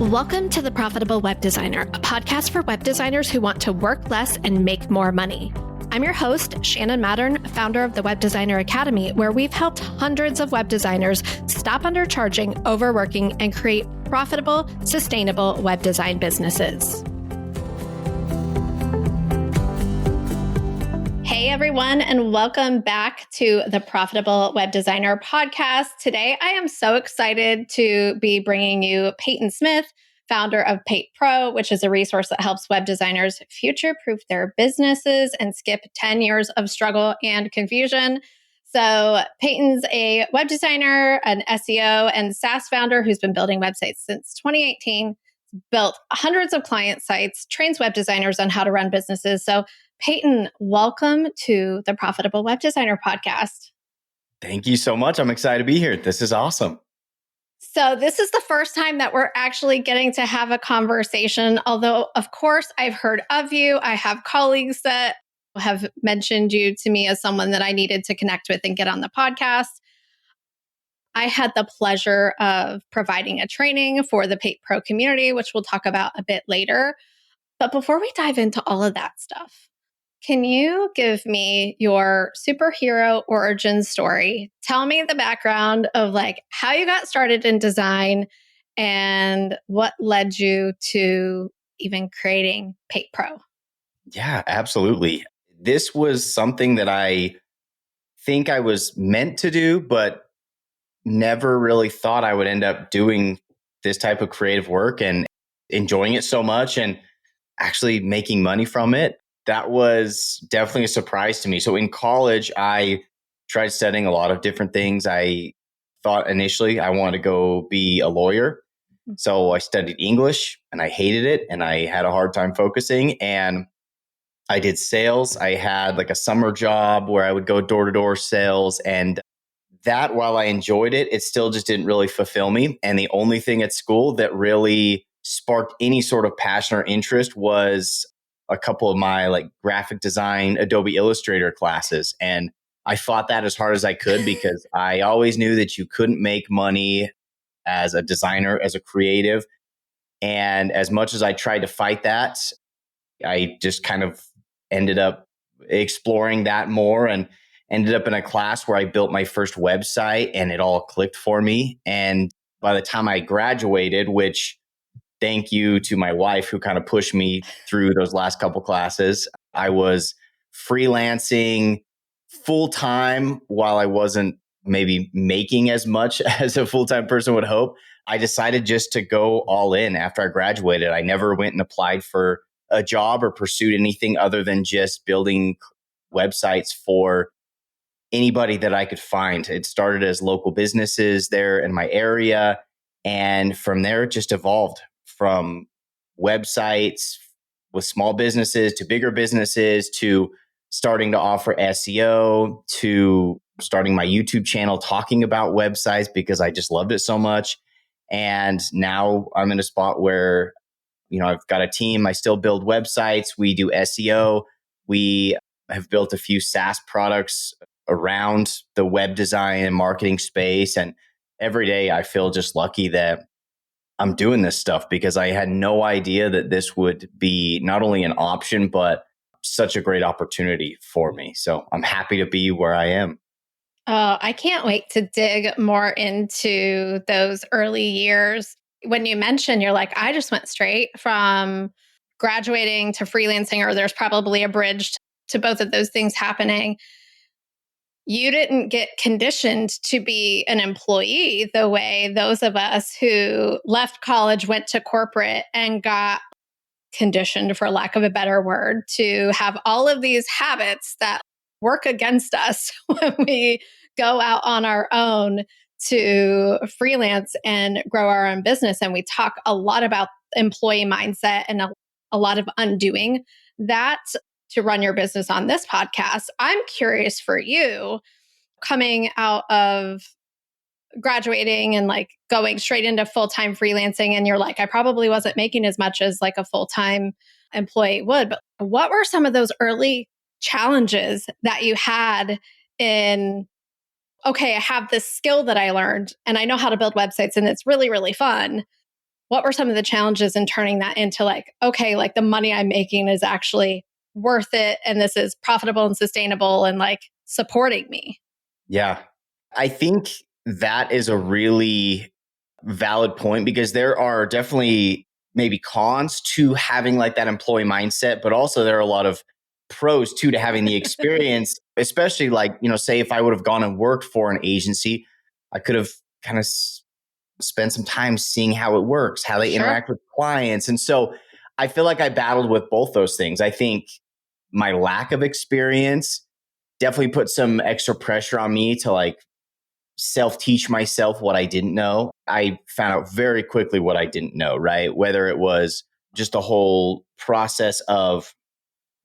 Welcome to The Profitable Web Designer, a podcast for web designers who want to work less and make more money. I'm your host, Shannon Mattern, founder of the Web Designer Academy, where we've helped hundreds of web designers stop undercharging, overworking, and create profitable, sustainable web design businesses. Hey everyone, and welcome back to the Profitable Web Designer podcast. Today, I am so excited to be bringing you Payton Smith, founder of PaitPro, which is a resource that helps web designers future-proof their businesses and skip 10 years of struggle and confusion. So Payton's a web designer, an SEO, and SaaS founder who's been building websites since 2018, built hundreds of client sites, trains web designers on how to run businesses. So Payton, welcome to the Profitable Web Designer podcast. Thank you so much. I'm excited to be here. This is awesome. So this is the first time that we're actually getting to have a conversation, although, of course, I've heard of you. I have colleagues that have mentioned you to me as someone that I needed to connect with and get on the podcast. I had the pleasure of providing a training for the PaitPro community, which we'll talk about a bit later. But before we dive into all of that stuff, can you give me your superhero origin story? Tell me the background of how you got started in design and what led you to even creating PaitPro. Yeah, absolutely. This was something that I think I was meant to do, but never really thought I would end up doing this type of creative work and enjoying it so much and actually making money from it. That was definitely a surprise to me. So in college, I tried studying a lot of different things. I thought initially I wanted to go be a lawyer. So I studied English and I hated it and I had a hard time focusing. And I did sales. I had a summer job where I would go door-to-door sales. And that, while I enjoyed it, it still just didn't really fulfill me. And the only thing at school that really sparked any sort of passion or interest was a couple of my graphic design Adobe Illustrator classes. And I fought that as hard as I could because I always knew that you couldn't make money as a designer, as a creative. And as much as I tried to fight that, I just kind of ended up exploring that more and ended up in a class where I built my first website and it all clicked for me. And by the time I graduated, which thank you to my wife who kind of pushed me through those last couple classes, I was freelancing full time while I wasn't maybe making as much as a full-time person would hope. I decided just to go all in after I graduated. I never went and applied for a job or pursued anything other than just building websites for anybody that I could find. It started as local businesses there in my area. And from there, it just evolved from websites with small businesses to bigger businesses to starting to offer SEO to starting my YouTube channel talking about websites because I just loved it so much. And now I'm in a spot where, I've got a team. I still build websites. We do SEO. We have built a few SaaS products around the web design and marketing space. And every day I feel just lucky that I'm doing this stuff because I had no idea that this would be not only an option, but such a great opportunity for me. So I'm happy to be where I am. Oh, I can't wait to dig more into those early years. When you mentioned, you're like, I just went straight from graduating to freelancing, or there's probably a bridge to both of those things happening. You didn't get conditioned to be an employee the way those of us who left college, went to corporate, and got conditioned, for lack of a better word, to have all of these habits that work against us when we go out on our own to freelance and grow our own business. And we talk a lot about employee mindset and a lot of undoing that to run your business on this podcast. I'm curious for you, coming out of graduating and going straight into full-time freelancing, and you're like, I probably wasn't making as much as a full-time employee would, but what were some of those early challenges that you had in, okay, I have this skill that I learned and I know how to build websites and it's really, really fun. what were some of the challenges in turning that into like, okay, like the money I'm making is actually worth it and this is profitable and sustainable and like supporting me? Yeah. I think that is a really valid point because there are definitely maybe cons to having like that employee mindset, but also there are a lot of pros too to having the experience, especially like, say if I would have gone and worked for an agency, I could have kind of spent some time seeing how it works, how they Sure. interact with clients. And so I feel like I battled with both those things. I think my lack of experience definitely put some extra pressure on me to like self teach myself what I didn't know. I found out very quickly what I didn't know, right? Whether it was just the whole process of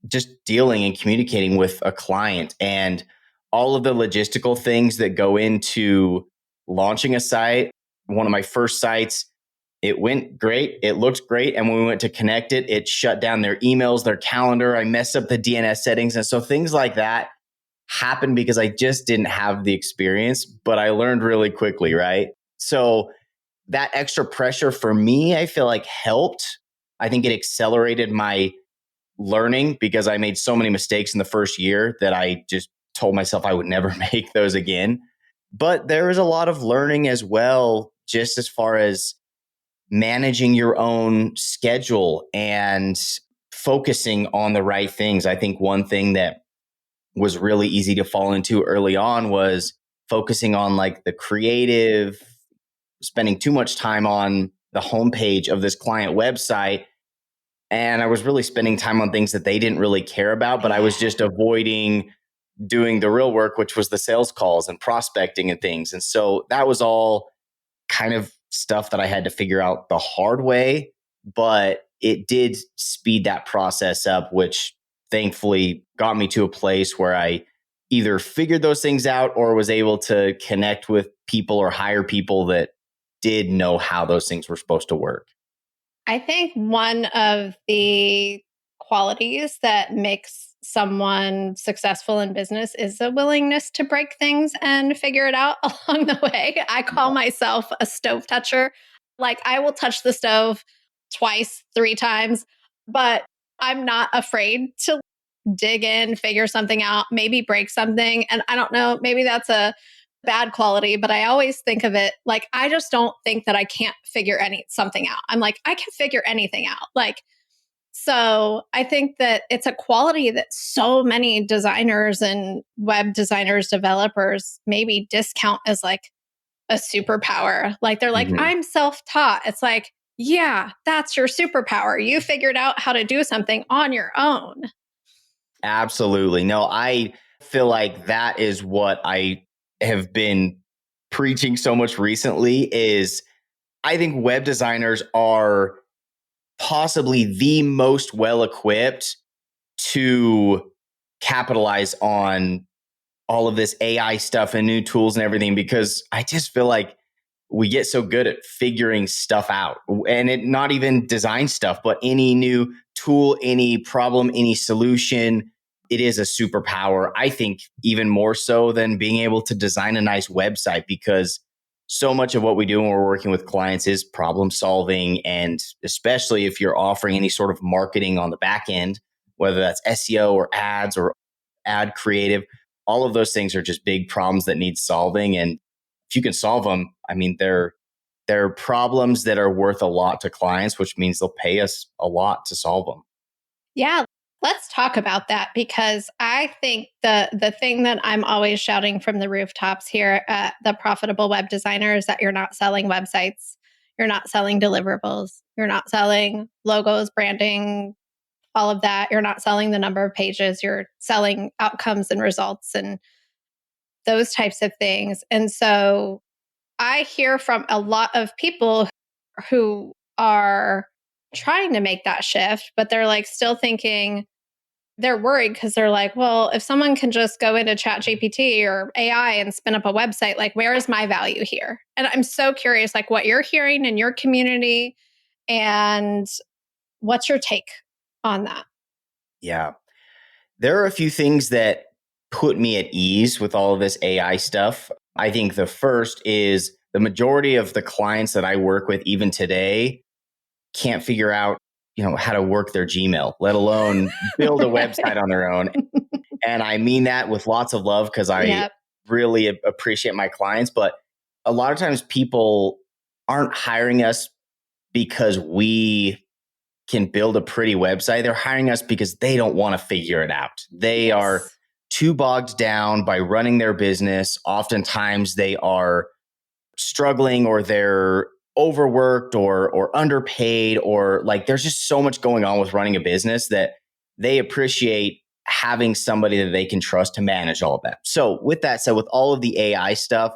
just dealing and communicating with a client and all of the logistical things that go into launching a site. One of my first sites, it went great. It looked great. And when we went to connect it, it shut down their emails, their calendar. I messed up the DNS settings. And so things like that happened because I just didn't have the experience, but I learned really quickly, right? So that extra pressure for me, I feel like helped. I think it accelerated my learning because I made so many mistakes in the first year that I just told myself I would never make those again. But there is a lot of learning as well, just as far as managing your own schedule and focusing on the right things. I think one thing that was really easy to fall into early on was focusing on like the creative, spending too much time on the homepage of this client website. And I was really spending time on things that they didn't really care about, but I was Yeah. just avoiding doing the real work, which was the sales calls and prospecting and things. And so that was all kind of stuff that I had to figure out the hard way, but it did speed that process up, which thankfully got me to a place where I either figured those things out or was able to connect with people or hire people that did know how those things were supposed to work. I think one of the qualities that makes someone successful in business is a willingness to break things and figure it out along the way. I call myself a stove toucher. Like I will touch the stove twice, three times, but I'm not afraid to dig in, figure something out, maybe break something. And I don't know, maybe that's a bad quality, but I always think of it like I just don't think that I can't figure something out. I'm like, I can figure anything out. Like, so I think that it's a quality that so many designers and web designers, developers maybe discount as like a superpower. Like they're like, Mhm. I'm self-taught. It's like, yeah, that's your superpower. You figured out how to do something on your own. Absolutely. No, I feel like that is what I have been preaching so much recently is I think web designers are possibly the most well equipped to capitalize on all of this AI stuff and new tools and everything because I just feel like we get so good at figuring stuff out and it not even design stuff, but any new tool, any problem, any solution. It is a superpower. I think even more so than being able to design a nice website because so much of what we do when we're working with clients is problem solving. And especially if you're offering any sort of marketing on the back end, whether that's SEO or ads or ad creative, all of those things are just big problems that need solving. And if you can solve them, I mean, they're problems that are worth a lot to clients, which means they'll pay us a lot to solve them. Yeah, let's talk about that because I think the thing that I'm always shouting from the rooftops here at the Profitable Web Designer is that you're not selling websites, you're not selling deliverables, you're not selling logos, branding, all of that. You're not selling the number of pages, you're selling outcomes and results and those types of things. And so I hear from a lot of people who are trying to make that shift, but they're like still thinking, they're worried because they're like, well, if someone can just go into Chat GPT or AI and spin up a website, like where is my value here? And I'm so curious, like what you're hearing in your community and what's your take on that? Yeah. There are a few things that put me at ease with all of this AI stuff. I think the first is the majority of the clients that I work with, even today, can't figure out, how to work their Gmail, let alone build a website on their own. And I mean that with lots of love because I Yep. really appreciate my clients. But a lot of times people aren't hiring us because we can build a pretty website. They're hiring us because they don't want to figure it out. They are Yes. too bogged down by running their business. Oftentimes they are struggling or they're overworked or underpaid, or like there's just so much going on with running a business that they appreciate having somebody that they can trust to manage all of that. So with that said, with all of the AI stuff,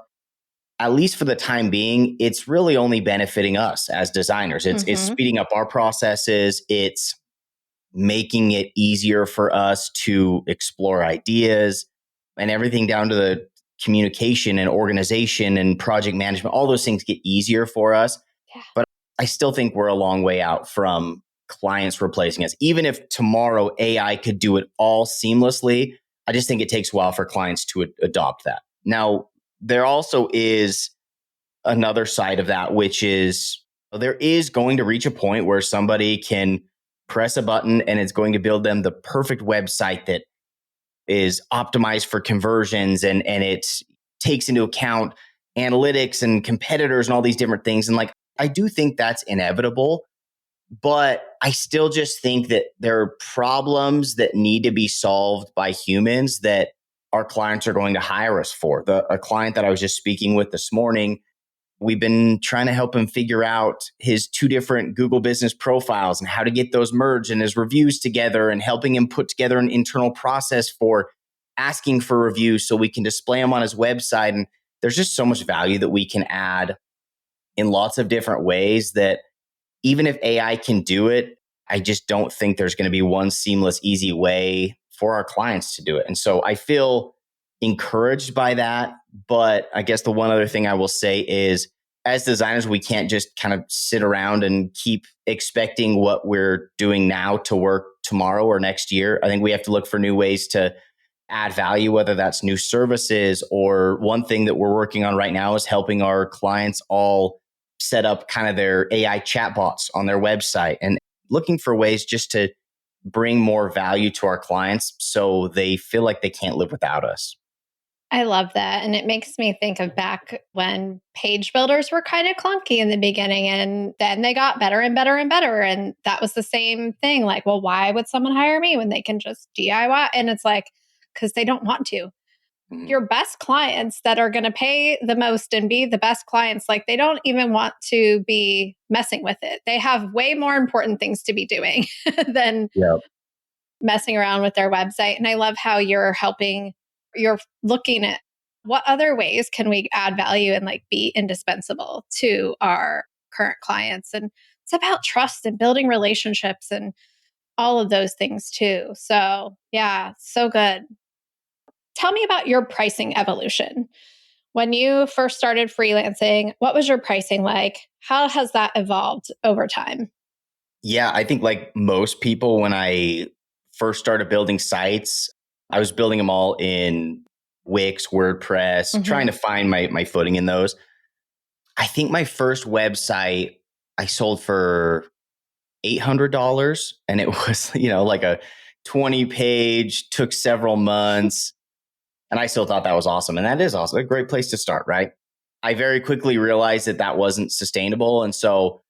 at least for the time being, it's really only benefiting us as designers. It's Mm-hmm. speeding up our processes. It's making it easier for us to explore ideas and everything down to the communication and organization and project management. All those things get easier for us. Yeah. But I still think we're a long way out from clients replacing us. Even if tomorrow AI could do it all seamlessly, I just think it takes a while for clients to adopt that. Now, there also is another side of that, which is there is going to reach a point where somebody can press a button and it's going to build them the perfect website that is optimized for conversions, and it takes into account analytics and competitors and all these different things. And like, I do think that's inevitable, but I still just think that there are problems that need to be solved by humans that our clients are going to hire us for. A client that I was just speaking with this morning, we've been trying to help him figure out his two different Google business profiles and how to get those merged and his reviews together, and helping him put together an internal process for asking for reviews so we can display them on his website. And there's just so much value that we can add in lots of different ways that even if AI can do it, I just don't think there's going to be one seamless, easy way for our clients to do it. And so I feel encouraged by that. But I guess the one other thing I will say is, as designers, we can't just kind of sit around and keep expecting what we're doing now to work tomorrow or next year. I think we have to look for new ways to add value, whether that's new services, or one thing that we're working on right now is helping our clients all set up kind of their AI chatbots on their website, and looking for ways just to bring more value to our clients so they feel like they can't live without us. I love that. And it makes me think of back when page builders were kind of clunky in the beginning, and then they got better and better and better. And that was the same thing. Like, well, why would someone hire me when they can just DIY? And it's like, because they don't want to. Mhm. Your best clients that are going to pay the most and be the best clients, like they don't even want to be messing with it. They have way more important things to be doing than Yeah. messing around with their website. And I love how you're looking at what other ways can we add value and like be indispensable to our current clients. And it's about trust and building relationships and all of those things too. So, yeah, so good. Tell me about your pricing evolution. When you first started freelancing, what was your pricing like? How has that evolved over time? Yeah, I think like most people, when I first started building sites, I was building them all in Wix, WordPress, trying Mhm. to find my footing in those. I think my first website I sold for $800, and it was, like a 20 page, took several months. And I still thought that was awesome. And that is also a great place to start, right? I very quickly realized that that wasn't sustainable. And so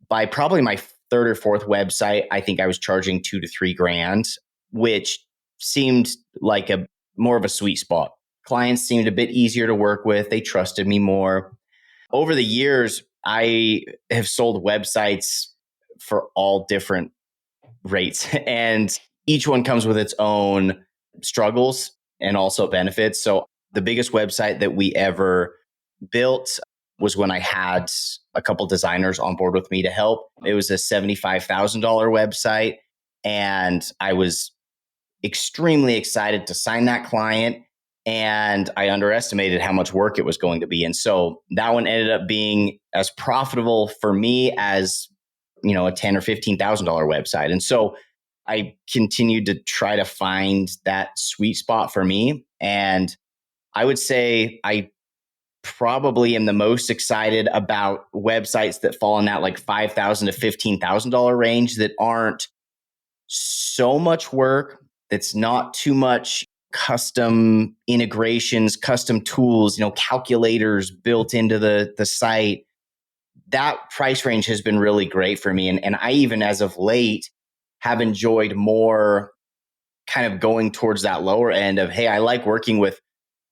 by probably my third or fourth website, I think I was charging 2 to 3 grand, which seemed like a more of a sweet spot. Clients seemed a bit easier to work with. They trusted me more. Over the years, I have sold websites for all different rates, and each one comes with its own struggles and also benefits. So the biggest website that we ever built was when I had a couple designers on board with me to help. It was a $75,000 website, and I was extremely excited to sign that client, and I underestimated how much work it was going to be. And so that one ended up being as profitable for me as, a $10,000 or $15,000 website. And so I continued to try to find that sweet spot for me. And I would say I probably am the most excited about websites that fall in that like $5,000 to $15,000 range that aren't so much work. That's not too much custom integrations, custom tools, calculators built into the site. That price range has been really great for me. And I even as of late have enjoyed more kind of going towards that lower end of, hey, I like working with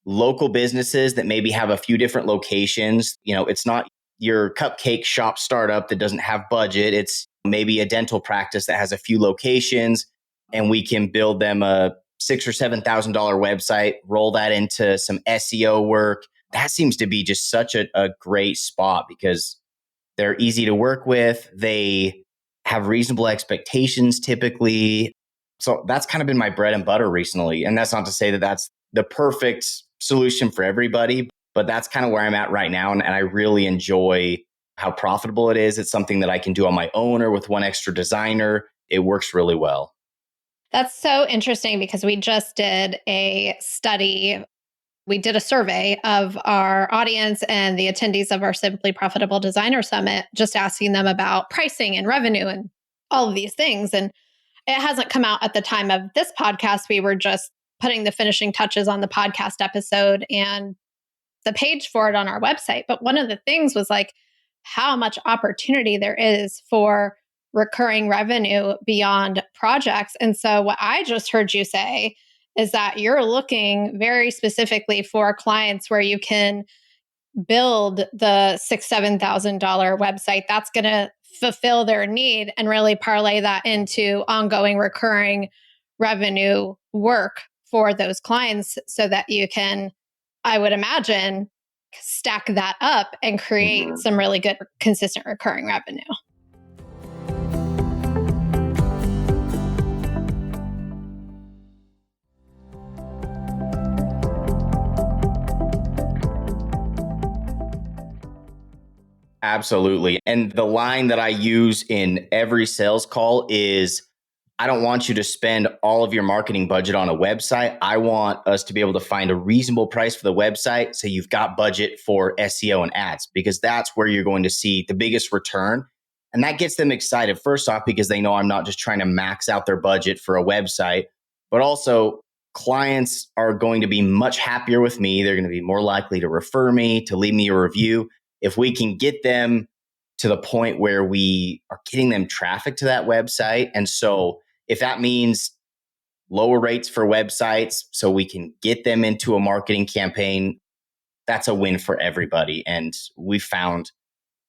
local businesses that maybe have a few different locations. It's not your cupcake shop startup that doesn't have budget. It's maybe a dental practice that has a few locations, and we can build them a $6,000 or $7,000 website, roll that into some SEO work. That seems to be just such a great spot because they're easy to work with. They have reasonable expectations typically. So that's kind of been my bread and butter recently. And that's not to say that that's the perfect solution for everybody, but that's kind of where I'm at right now. And I really enjoy how profitable it is. It's something that I can do on my own or with one extra designer. It works really well. That's so interesting because we just did a study. We did a survey of our audience and the attendees of our Simply Profitable Designer Summit, just asking them about pricing and revenue and all of these things. And it hasn't come out at the time of this podcast. We were just putting the finishing touches on the podcast episode and the page for it on our website. But one of the things was like how much opportunity there is for recurring revenue beyond projects. And so what I just heard you say is that you're looking very specifically for clients where you can build the $6,000-$7,000 website that's going to fulfill their need and really parlay that into ongoing recurring revenue work for those clients so that you can, I would imagine, stack that up and create some really good consistent recurring revenue. Absolutely. And the line that I use in every sales call is, I don't want you to spend all of your marketing budget on a website. I want us to be able to find a reasonable price for the website so you've got budget for SEO and ads, because that's where you're going to see the biggest return. And that gets them excited, first off, because they know I'm not just trying to max out their budget for a website, but also clients are going to be much happier with me. They're going to be more likely to refer me, to leave me a review. If we can get them to the point where we are getting them traffic to that website. And so if that means lower rates for websites so we can get them into a marketing campaign, that's a win for everybody. And we found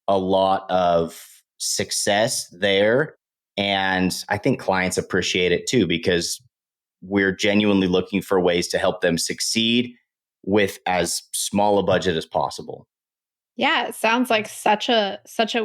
a lot of success there. And I think clients appreciate it too, because we're genuinely looking for ways to help them succeed with as small a budget as possible. Yeah, it sounds like such a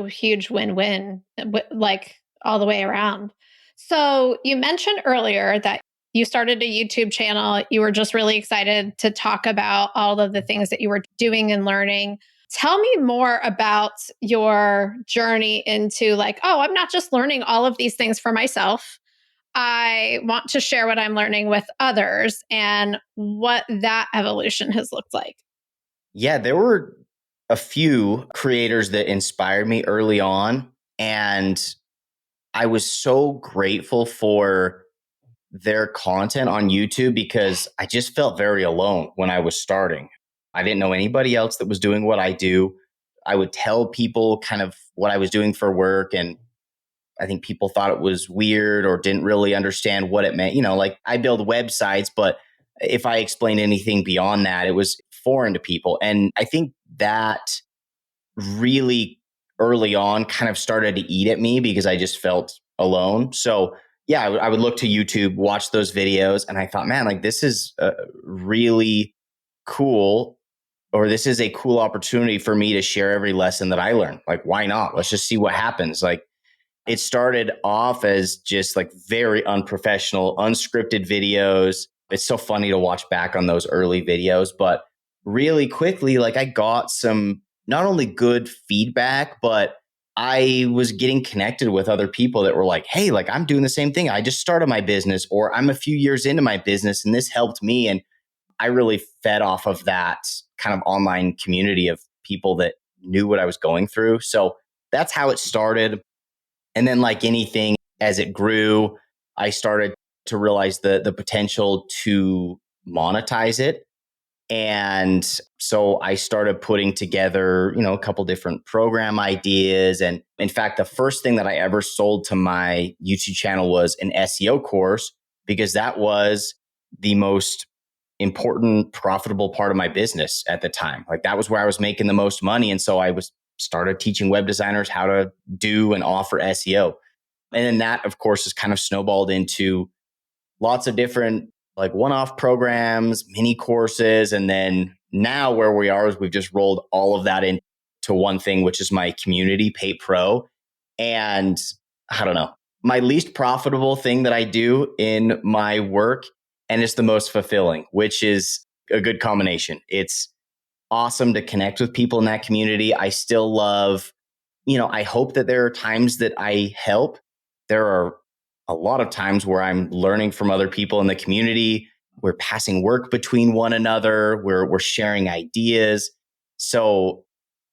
huge win-win, like all the way around. So you mentioned earlier that you started a YouTube channel. You were just really excited to talk about all of the things that you were doing and learning. Tell me more about your journey into like, oh, I'm not just learning all of these things for myself. I want to share what I'm learning with others and what that evolution has looked like. Yeah, there were a few creators that inspired me early on. And I was so grateful for their content on YouTube because I just felt very alone when I was starting. I didn't know anybody else that was doing what I do. I would tell people kind of what I was doing for work, and I think people thought it was weird or didn't really understand what it meant. Like I build websites, but if I explained anything beyond that, it was foreign to people. And I think that really early on kind of started to eat at me because I just felt alone. So yeah, I would look to YouTube, watch those videos, and I thought, man, like this is really cool, or this is a cool opportunity for me to share every lesson that I learned. Like, why not? Let's just see what happens. Like, it started off as just like very unprofessional, unscripted videos. It's so funny to watch back on those early videos, but really quickly, like I got some not only good feedback, but I was getting connected with other people that were like, hey, like I'm doing the same thing. I just started my business, or I'm a few years into my business and this helped me. And I really fed off of that kind of online community of people that knew what I was going through. So that's how it started. And then, like anything, as it grew, I started to realize the potential to monetize it. And so I started putting together, a couple different program ideas. And in fact, the first thing that I ever sold to my YouTube channel was an SEO course, because that was the most important, profitable part of my business at the time. Like, that was where I was making the most money. And so I was started teaching web designers how to do and offer SEO. And then that, of course, has kind of snowballed into lots of different like one-off programs, mini courses. And then now where we are is we've just rolled all of that into one thing, which is my community, PaitPro. And I don't know, my least profitable thing that I do in my work, and it's the most fulfilling, which is a good combination. It's awesome to connect with people in that community. I still love, I hope that there are times that I help. There are a lot of times where I'm learning from other people in the community. We're passing work between one another. We're sharing ideas. So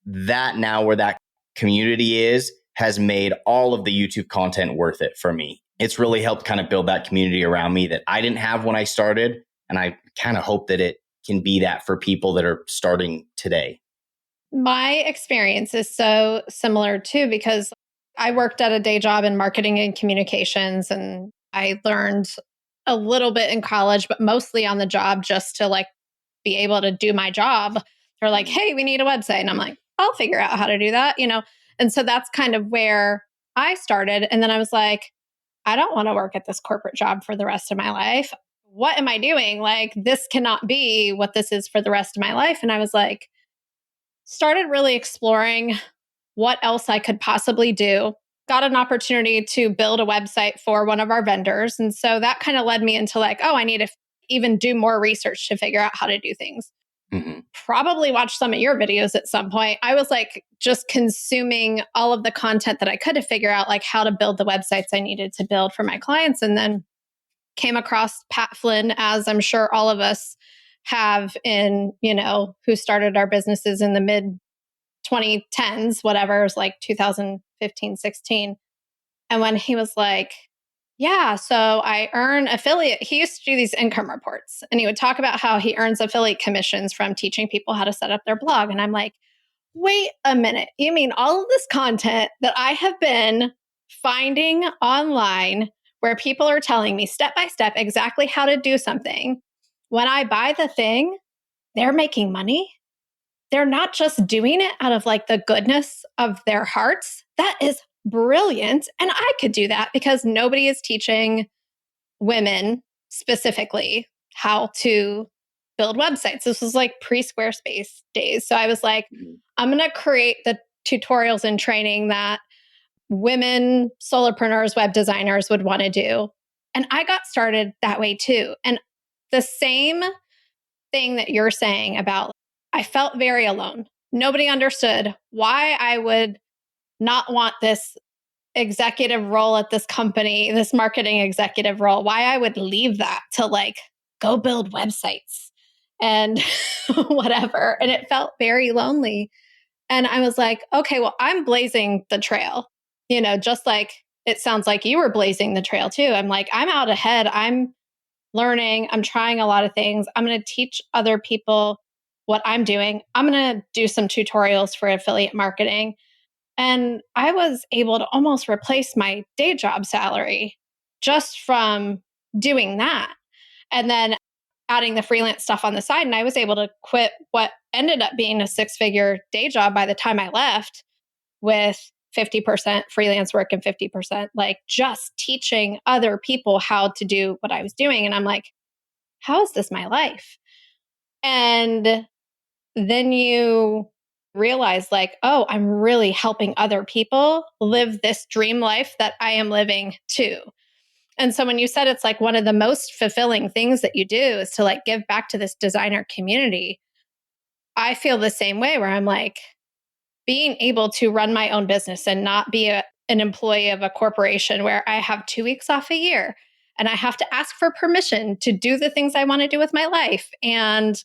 that now where that community is has made all of the YouTube content worth it for me. It's really helped kind of build that community around me that I didn't have when I started. And I kind of hope that it can be that for people that are starting today. My experience is so similar too, because I worked at a day job in marketing and communications, and I learned a little bit in college, but mostly on the job just to like be able to do my job. They're like, hey, we need a website. And I'm like, I'll figure out how to do that. And so that's kind of where I started. And then I was like, I don't want to work at this corporate job for the rest of my life. What am I doing? Like, this cannot be what this is for the rest of my life. And I was like, started really exploring what else I could possibly do. Got an opportunity to build a website for one of our vendors. And so that kind of led me into like, oh, I need to even do more research to figure out how to do things. Mm-hmm. Probably watch some of your videos at some point. I was like just consuming all of the content that I could to figure out like how to build the websites I needed to build for my clients. And then came across Pat Flynn, as I'm sure all of us have who started our businesses in the mid 2010s, whatever, it was like 2015, 16. And when he was like, yeah, so I earn affiliate. He used to do these income reports and he would talk about how he earns affiliate commissions from teaching people how to set up their blog. And I'm like, wait a minute. You mean all of this content that I have been finding online where people are telling me step by step exactly how to do something? When I buy the thing, they're making money. They're not just doing it out of like the goodness of their hearts. That is brilliant. And I could do that because nobody is teaching women specifically how to build websites. This was like pre-Squarespace days. So I was like, I'm going to create the tutorials and training that women solopreneurs, web designers would want to do. And I got started that way too. And the same thing that you're saying about, I felt very alone. Nobody understood why I would not want this executive role at this company, this marketing executive role, why I would leave that to like go build websites and whatever. And it felt very lonely. And I was like, okay, well, I'm blazing the trail, just like it sounds like you were blazing the trail too. I'm like, I'm out ahead. I'm learning. I'm trying a lot of things. I'm going to teach other people what I'm doing. I'm going to do some tutorials for affiliate marketing. And I was able to almost replace my day job salary just from doing that. And then adding the freelance stuff on the side. And I was able to quit what ended up being a 6-figure day job by the time I left with 50% freelance work and 50% like just teaching other people how to do what I was doing. And I'm like, how is this my life? And then you realize like, oh, I'm really helping other people live this dream life that I am living too. And so when you said it's like one of the most fulfilling things that you do is to like give back to this designer community, I feel the same way where I'm like being able to run my own business and not be an employee of a corporation where I have 2 weeks off a year and I have to ask for permission to do the things I want to do with my life and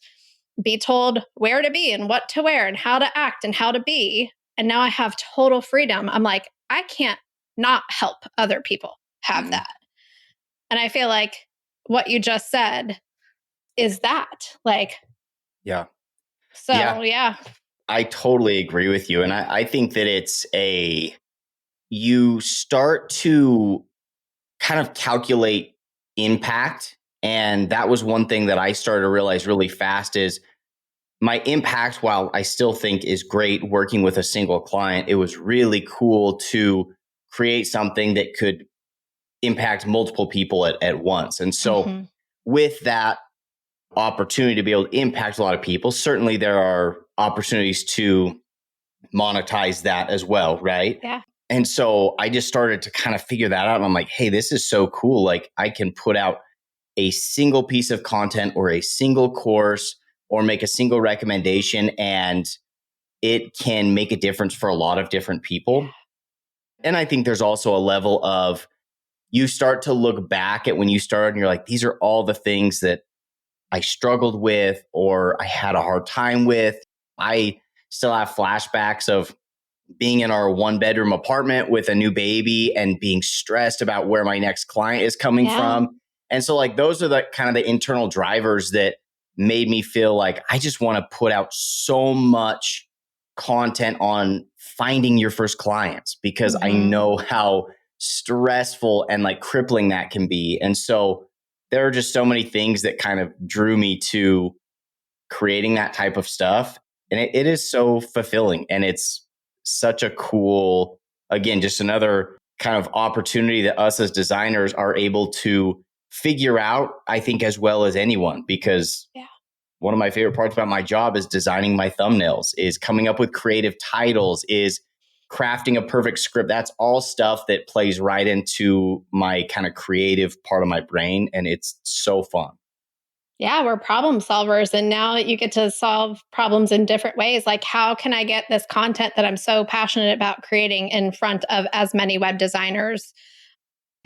be told where to be and what to wear and how to act and how to be. And now I have total freedom. I'm like, I can't not help other people have Mhm. that. And I feel like what you just said is that. Like, Yeah. so Yeah. yeah. I totally agree with you. And I think that you start to kind of calculate impact. And that was one thing that I started to realize really fast is my impact, while I still think is great working with a single client, it was really cool to create something that could impact multiple people at once. And so Mm-hmm. with that opportunity to be able to impact a lot of people, certainly there are opportunities to monetize that as well, right? Yeah. And so I just started to kind of figure that out. And I'm like, hey, this is so cool. Like I can put out a single piece of content or a single course or make a single recommendation, and it can make a difference for a lot of different people. And I think there's also a level of you start to look back at when you started and you're like, these are all the things that I struggled with or I had a hard time with. I still have flashbacks of being in our 1-bedroom apartment with a new baby and being stressed about where my next client is coming Yeah. from. And so like those are the kind of the internal drivers that made me feel like I just want to put out so much content on finding your first clients because I Mm-hmm. know how stressful and like crippling that can be. And so there are just so many things that kind of drew me to creating that type of stuff. And it is so fulfilling. And it's such a cool, again, just another kind of opportunity that us as designers are able to figure out, I think, as well as anyone, because Yeah. one of my favorite parts about my job is designing my thumbnails, is coming up with creative titles, is crafting a perfect script. That's all stuff that plays right into my kind of creative part of my brain. And it's so fun. Yeah, we're problem solvers. And now you get to solve problems in different ways. Like, how can I get this content that I'm so passionate about creating in front of as many web designers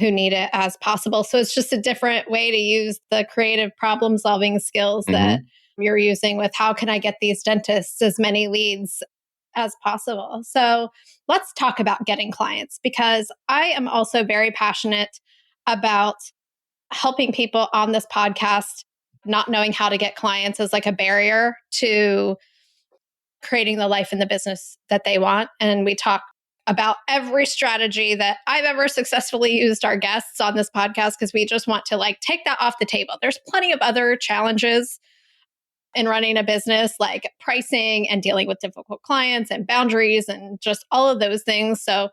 who need it as possible? So it's just a different way to use the creative problem solving skills that Mm-hmm. you're using with how can I get these dentists as many leads as possible. So let's talk about getting clients because I am also very passionate about helping people on this podcast. Not knowing how to get clients is like a barrier to creating the life and the business that they want. And we talk about every strategy that I've ever successfully used our guests on this podcast because we just want to like take that off the table. There's plenty of other challenges in running a business like pricing and dealing with difficult clients and boundaries and just all of those things. So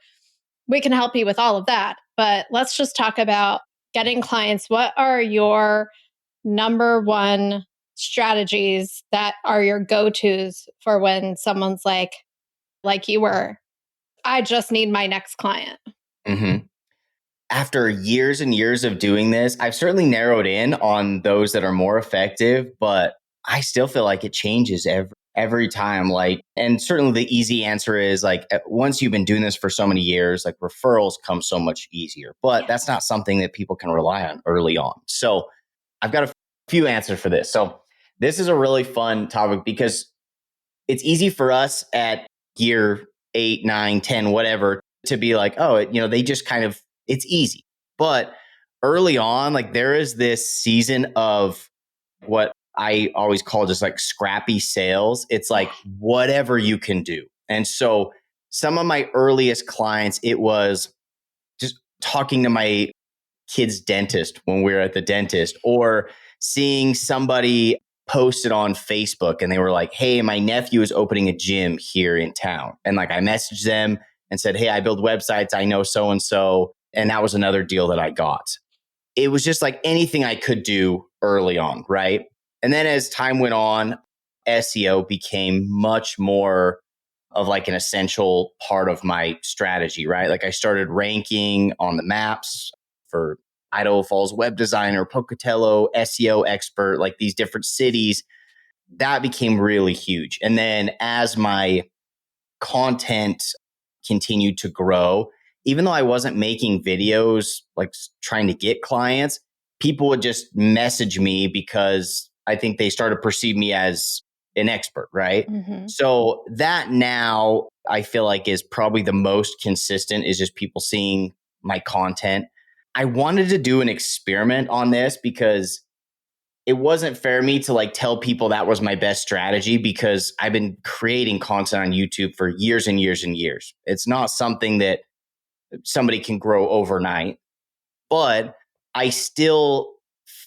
we can help you with all of that. But let's just talk about getting clients. What are your number one strategies that are your go-tos for when someone's like you were, I just need my next client? Mm-hmm. After years and years of doing this, I've certainly narrowed in on those that are more effective, but I still feel like it changes every time. Like, and certainly the easy answer is like once you've been doing this for so many years, like referrals come so much easier. But Yeah. that's not something that people can rely on early on. So I've got a few answers for this. So this is a really fun topic because it's easy for us at year 8, 9, 10, whatever, to be like, oh, they just kind of, it's easy. But early on, like there is this season of what I always call just like scrappy sales. It's Yeah. like whatever you can do. And so some of my earliest clients, it was just talking to my kid's dentist when we were at the dentist, or seeing somebody posted on Facebook and they were like, hey, my nephew is opening a gym here in town. And like I messaged them and said, hey, I build websites. I know so and so. And that was another deal that I got. It was just like anything I could do early on. Right. And then as time went on, SEO became much more of like an essential part of my strategy, right? Like I started ranking on the maps for Idaho Falls web designer, Pocatello SEO expert, like these different cities. That became really huge. And then as my content continued to grow, even though I wasn't making videos like trying to get clients, people would just message me because I think they started to perceive me as an expert, right? Mm-hmm. So that now I feel like is probably the most consistent is just people seeing my content. I wanted to do an experiment on this because it wasn't fair to me to like tell people that was my best strategy because I've been creating content on YouTube for years and years and years. It's not something that somebody can grow overnight, but I still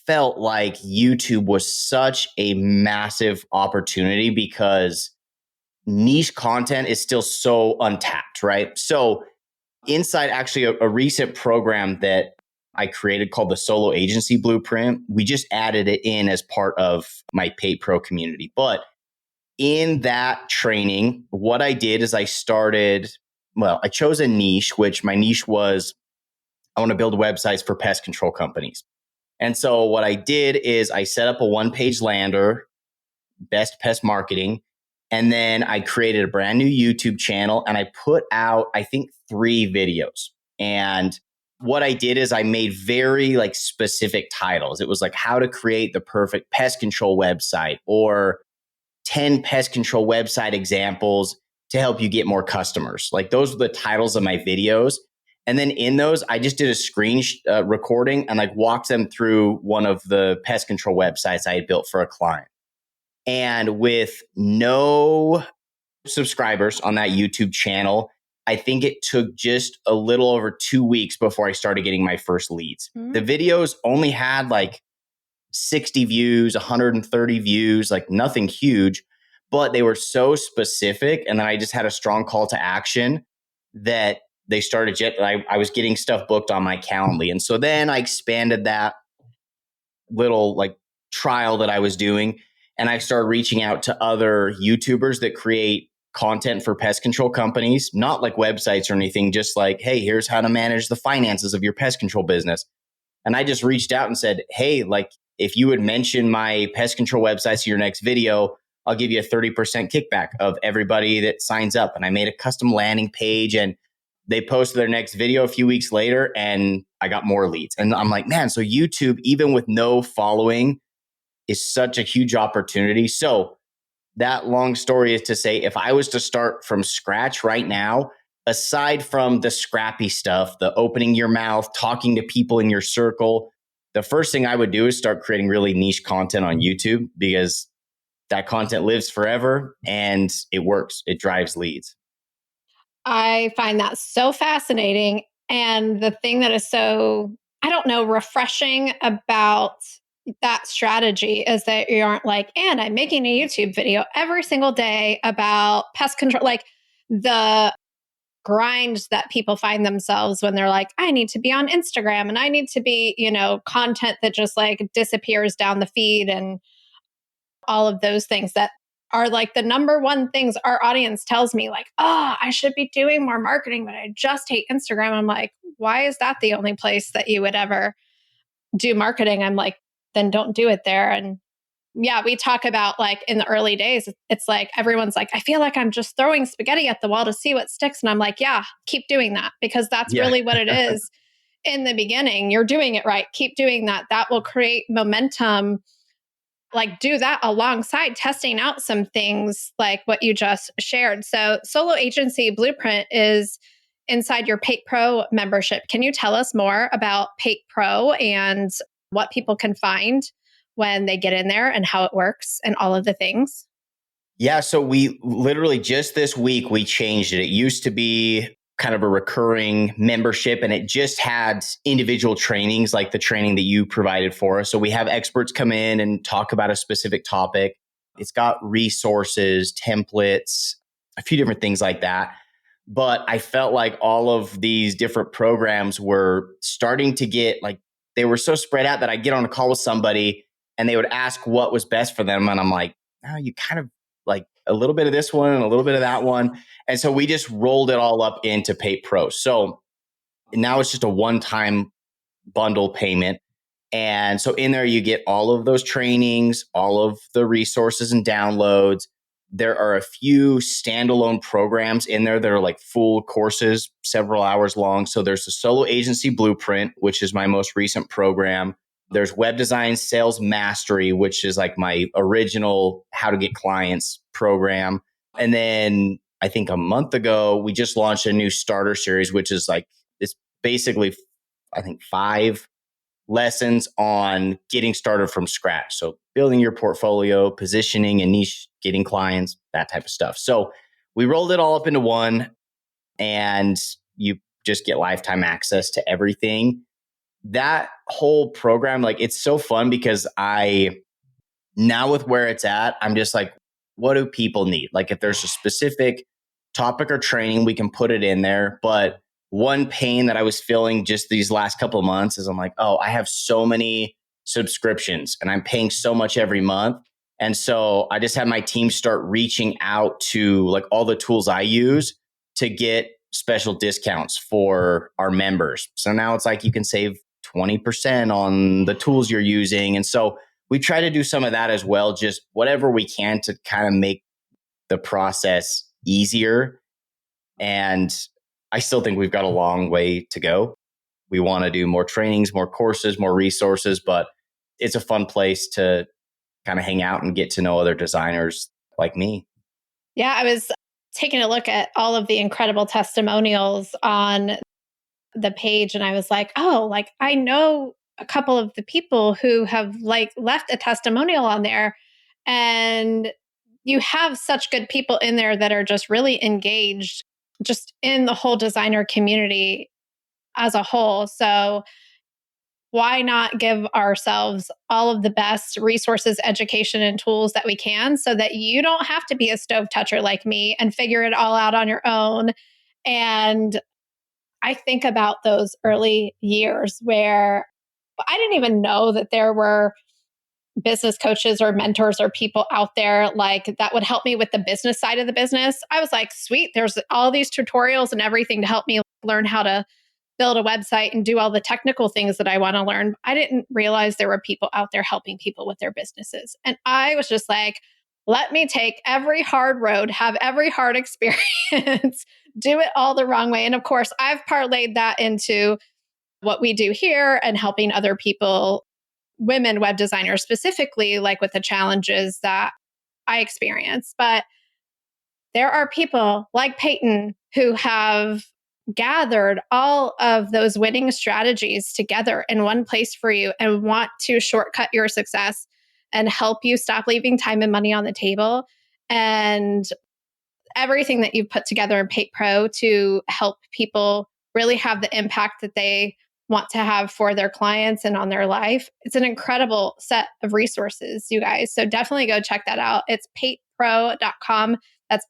felt like YouTube was such a massive opportunity because niche content is still so untapped, right? So inside actually a recent program that I created called the Solo Agency Blueprint, we just added it in as part of my PaitPro community. But in that training, what I did is I chose a niche, which my niche was I want to build websites for pest control companies. And so what I did is I set up a one-page lander, best pest marketing, and then I created a brand new YouTube channel and I put out, I think, 3 videos. And what I did is I made very like specific titles. It was like how to create the perfect pest control website or 10 pest control website examples to help you get more customers. Like those were the titles of my videos. And then in those, I just did a screen recording and like walked them through one of the pest control websites I had built for a client. And with no subscribers on that YouTube channel, I think it took just a little over 2 weeks before I started getting my first leads. Mm-hmm. The videos only had like 60 views, 130 views, like nothing huge, but they were so specific. And then I just had a strong call to action that they started, I was getting stuff booked on my Calendly. And so then I expanded that little like trial that I was doing. And I started reaching out to other YouTubers that create content for pest control companies, not like websites or anything, just like, hey, here's how to manage the finances of your pest control business. And I just reached out and said, hey, like if you would mention my pest control websites in your next video, I'll give you a 30% kickback of everybody that signs up. And I made a custom landing page and they posted their next video a few weeks later and I got more leads. And I'm like, man, so YouTube, even with no following, is such a huge opportunity. So that long story is to say, if I was to start from scratch right now, aside from the scrappy stuff, the opening your mouth, talking to people in your circle, the first thing I would do is start creating really niche content on YouTube because that content lives forever and it works. It drives leads. I find that so fascinating. And the thing that is so, I don't know, refreshing about that strategy is that you aren't like, and I'm making a YouTube video every single day about pest control. Like the grind that people find themselves when they're like, I need to be on Instagram and I need to be, content that just like disappears down the feed and all of those things that are like the number one things our audience tells me, like, oh, I should be doing more marketing, but I just hate Instagram. I'm like, why is that the only place that you would ever do marketing? I'm like, then don't do it there. And yeah, we talk about like in the early days, it's like everyone's like, I feel like I'm just throwing spaghetti at the wall to see what sticks. And I'm like, yeah, keep doing that because that's Yeah. really what it is in the beginning. You're doing it right. Keep doing that. That will create momentum. Like do that alongside testing out some things like what you just shared. So Solo Agency Blueprint is inside your PaitPro membership. Can you tell us more about PaitPro and what people can find when they get in there and how it works and all of the things? Yeah. So we literally just this week, we changed it. It used to be kind of a recurring membership and it just had individual trainings like the training that you provided for us. So we have experts come in and talk about a specific topic. It's got resources, templates, a few different things like that. But I felt like all of these different programs were starting to get like, they were so spread out that I get on a call with somebody and they would ask what was best for them. And I'm like, oh, you kind of like a little bit of this one and a little bit of that one. And so we just rolled it all up into PaitPro. So now it's just a one-time bundle payment. And so in there, you get all of those trainings, all of the resources and downloads. There are a few standalone programs in there that are like full courses, several hours long. So there's the Solo Agency Blueprint, which is my most recent program. There's web design sales mastery, which is like my original how to get clients program. And then I think a month ago, we just launched a new starter series, which is like, it's basically, I think, 5 lessons on getting started from scratch. So building your portfolio, positioning and niche, getting clients, that type of stuff. So we rolled it all up into one, and you just get lifetime access to everything. That whole program, like, it's so fun because now with where it's at, I'm just like, what do people need? Like, if there's a specific topic or training, we can put it in there. But one pain that I was feeling just these last couple of months is I'm like, oh, I have so many subscriptions and I'm paying so much every month. And so I just had my team start reaching out to like all the tools I use to get special discounts for our members. So now it's like you can save 20% on the tools you're using. And so we try to do some of that as well, just whatever we can to kind of make the process easier. And I still think we've got a long way to go. We want to do more trainings, more courses, more resources, but it's a fun place to kind of hang out and get to know other designers like me. Yeah, I was taking a look at all of the incredible testimonials on the page, and I was like, oh, like I know a couple of the people who have like left a testimonial on there, and you have such good people in there that are just really engaged just in the whole designer community as a whole. So why not give ourselves all of the best resources, education, and tools that we can so that you don't have to be a stove toucher like me and figure it all out on your own? And I think about those early years where I didn't even know that there were business coaches or mentors or people out there like that would help me with the business side of the business. I was like, sweet, there's all these tutorials and everything to help me learn how to build a website and do all the technical things that I want to learn. I didn't realize there were people out there helping people with their businesses. And I was just like, let me take every hard road, have every hard experience, do it all the wrong way. And of course, I've parlayed that into what we do here and helping other people, women web designers specifically, like with the challenges that I experience. But there are people like Payton who have gathered all of those winning strategies together in one place for you and want to shortcut your success and help you stop leaving time and money on the table. And everything that you've put together in PaitPro to help people really have the impact that they want to have for their clients and on their life. It's an incredible set of resources, you guys. So definitely go check that out. It's paitpro.com. That's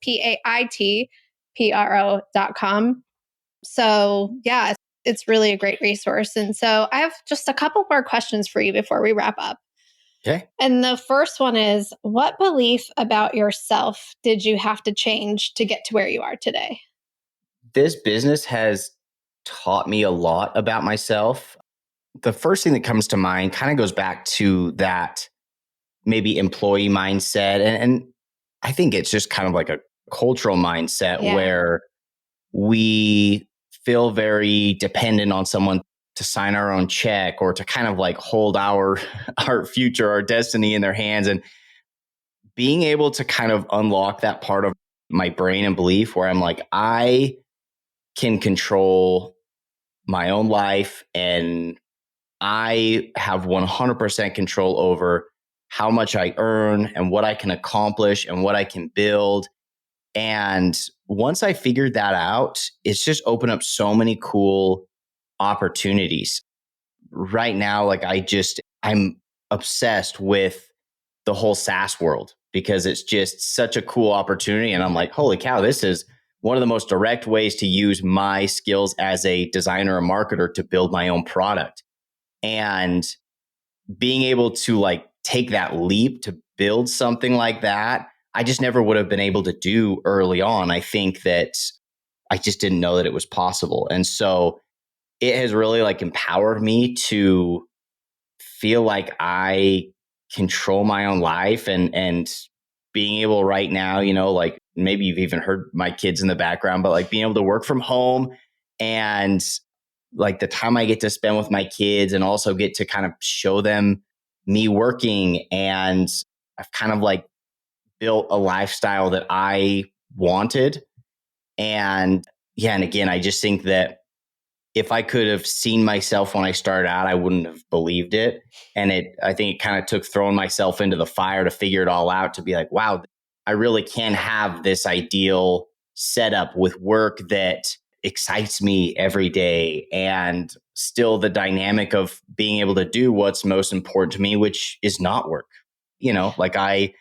PaitPro.com. So yeah, it's really a great resource. And so I have just a couple more questions for you before we wrap up. Okay. And the first one is, what belief about yourself did you have to change to get to where you are today? This business has taught me a lot about myself. The first thing that comes to mind kind of goes back to that maybe employee mindset. And I think it's just kind of like a cultural mindset where we feel very dependent on someone to sign our own check or to kind of like hold our future, our destiny in their hands. And being able to kind of unlock that part of my brain and belief where I'm like, I can control my own life and I have 100% control over how much I earn and what I can accomplish and what I can build. And once I figured that out, it's just opened up so many cool opportunities. Right now, like I'm obsessed with the whole SaaS world because it's just such a cool opportunity. And I'm like, holy cow, this is one of the most direct ways to use my skills as a designer or marketer to build my own product. And being able to like take that leap to build something like that, I just never would have been able to do early on. I think that I just didn't know that it was possible. And so it has really like empowered me to feel like I control my own life and being able right now, like maybe you've even heard my kids in the background, but like being able to work from home and like the time I get to spend with my kids and also get to kind of show them me working. And I've kind of like built a lifestyle that I wanted. And yeah, and again, I just think that if I could have seen myself when I started out, I wouldn't have believed it. And I think it kind of took throwing myself into the fire to figure it all out, to be like, wow, I really can have this ideal setup with work that excites me every day, and still the dynamic of being able to do what's most important to me, which is not work. Like I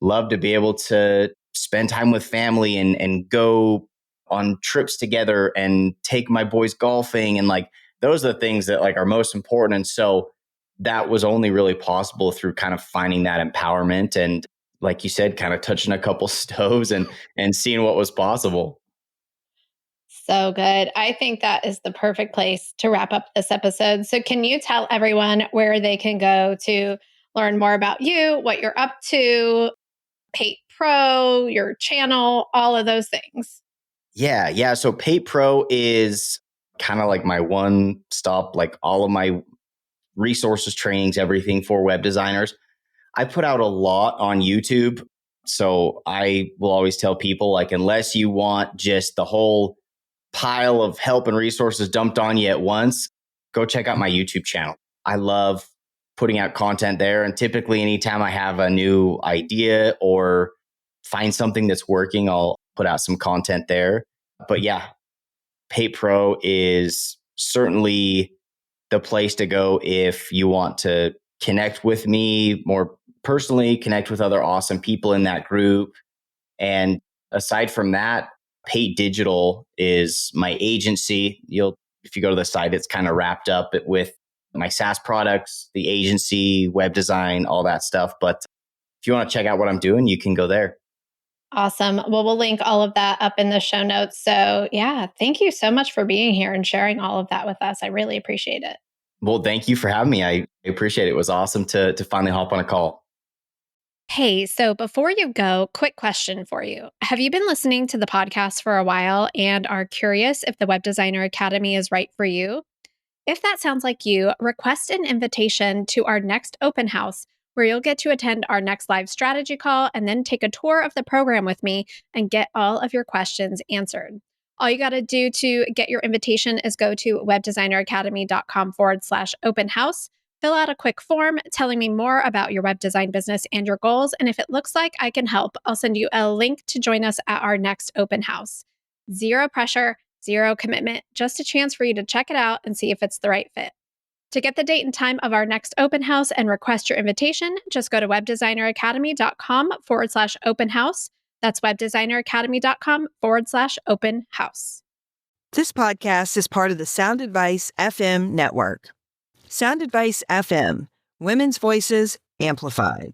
love to be able to spend time with family and go on trips together and take my boys golfing, and like those are the things that like are most important. And so that was only really possible through kind of finding that empowerment, and like you said, kind of touching a couple stoves and seeing what was possible. So good. I think that is the perfect place to wrap up this episode. So, can you tell everyone where they can go to learn more about you, what you're up to, PaitPro, your channel, all of those things? Yeah. So PaitPro is kind of like my one stop, like all of my resources, trainings, everything for web designers. I put out a lot on YouTube. So I will always tell people, like, unless you want just the whole pile of help and resources dumped on you at once, go check out my YouTube channel. I love putting out content there. And typically, anytime I have a new idea or find something that's working, I'll put out some content there. But yeah, PaitPro is certainly the place to go if you want to connect with me more personally, connect with other awesome people in that group. And aside from that, Pate Digital is my agency. If you go to the site, it's kind of wrapped up with my SaaS products, the agency, web design, all that stuff. But if you want to check out what I'm doing, you can go there. Awesome. Well, we'll link all of that up in the show notes. So, yeah, thank you so much for being here and sharing all of that with us. I really appreciate it. Well, thank you for having me. I appreciate it. It was awesome to finally hop on a call. Hey, so before you go, quick question for you. Have you been listening to the podcast for a while and are curious if the Web Designer Academy is right for you? If that sounds like you, request an invitation to our next open house, where you'll get to attend our next live strategy call and then take a tour of the program with me and get all of your questions answered. All you got to do to get your invitation is go to webdesigneracademy.com/open house, fill out a quick form telling me more about your web design business and your goals. And if it looks like I can help, I'll send you a link to join us at our next open house. Zero pressure, zero commitment, just a chance for you to check it out and see if it's the right fit. To get the date and time of our next open house and request your invitation, just go to webdesigneracademy.com/open house. That's webdesigneracademy.com/open house. This podcast is part of the Sound Advice FM network. Sound Advice FM, women's voices amplified.